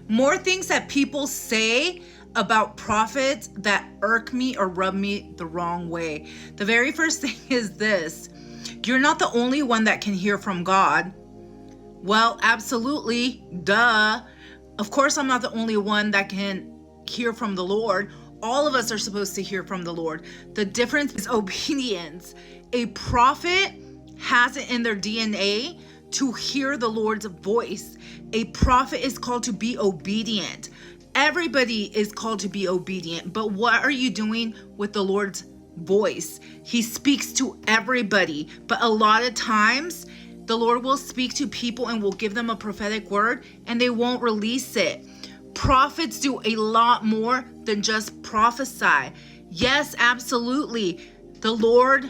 More things that people say about prophets that irk me or rub me the wrong way. The very first thing is this: you're not the only one that can hear from God. Well, absolutely, duh. Of course, I'm not the only one that can hear from the Lord. All of us are supposed to hear from the Lord. The difference is obedience. A prophet has it in their DNA to hear the Lord's voice. A prophet is called to be obedient. Everybody is called to be obedient, but what are you doing with the Lord's voice? He speaks to everybody, but a lot of times the Lord will speak to people and will give them a prophetic word and they won't release it. Prophets do a lot more than just prophesy. Yes, absolutely. The Lord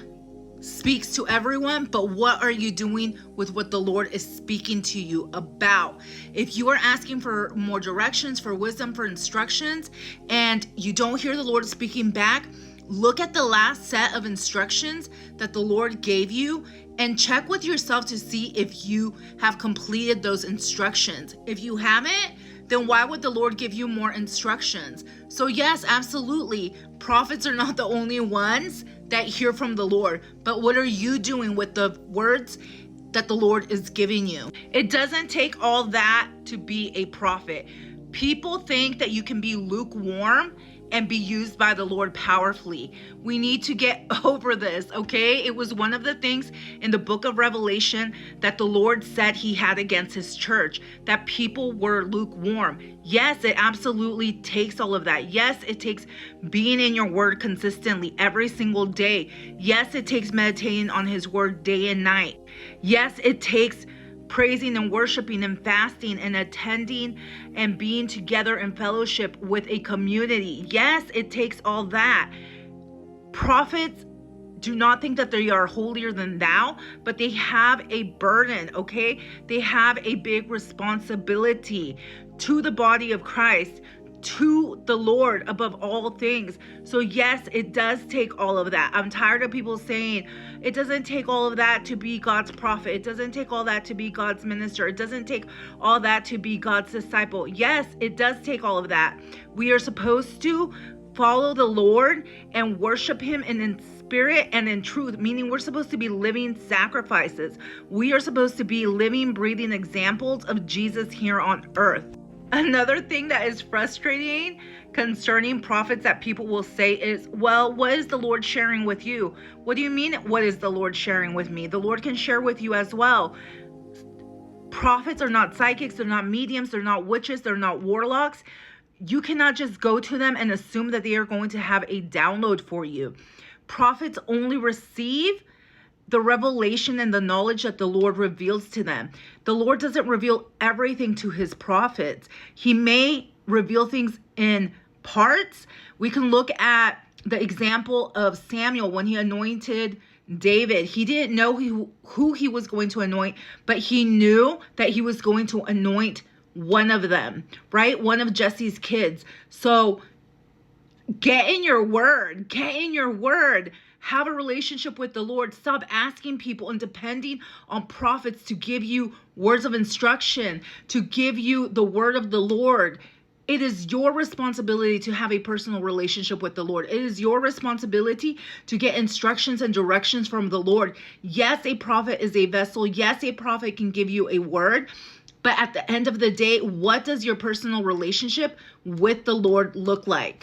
speaks to everyone, but what are you doing with what the Lord is speaking to you about? If you are asking for more directions, for wisdom, for instructions, and you don't hear the Lord speaking back, look at the last set of instructions that the Lord gave you and check with yourself to see if you have completed those instructions. If you haven't, then why would the Lord give you more instructions? So yes, absolutely, prophets are not the only ones that hear from the Lord, but what are you doing with the words that the Lord is giving you? It doesn't take all that to be a prophet. People think that you can be lukewarm and be used by the Lord powerfully. We need to get over this, okay? It was one of the things in the book of Revelation that the Lord said he had against his church, that people were lukewarm. Yes, it absolutely takes all of that. Yes, it takes being in your word consistently every single day. Yes, it takes meditating on his word day and night. Yes, it takes praising and worshiping and fasting and attending and being together in fellowship with a community. Yes, it takes all that. Prophets do not think that they are holier than thou, but they have a burden, okay? They have a big responsibility to the body of Christ, to the Lord above all things. So yes, it does take all of that. I'm tired of people saying it doesn't take all of that to be God's prophet. It doesn't take all that to be God's minister. It doesn't take all that to be God's disciple. Yes, it does take all of that. We are supposed to follow the Lord and worship him in spirit and in truth, meaning we're supposed to be living sacrifices. We are supposed to be living, breathing examples of Jesus here on earth. Another thing that is frustrating concerning prophets that people will say is, well, what is the Lord sharing with you? What do you mean, what is the Lord sharing with me? The Lord can share with you as well. Prophets are not psychics, they're not mediums, they're not witches, they're not warlocks. You cannot just go to them and assume that they are going to have a download for you. Prophets only receive the revelation and the knowledge that the Lord reveals to them. The Lord doesn't reveal everything to his prophets. He may reveal things in parts. We can look at the example of Samuel when he anointed David. He didn't know who he was going to anoint, but he knew that he was going to anoint one of them, right? One of Jesse's kids. So get in your word. Get in your word. Have a relationship with the Lord. Stop asking people and depending on prophets to give you words of instruction, to give you the word of the Lord. It is your responsibility to have a personal relationship with the Lord. It is your responsibility to get instructions and directions from the Lord. Yes, a prophet is a vessel. Yes, a prophet can give you a word. But at the end of the day, what does your personal relationship with the Lord look like?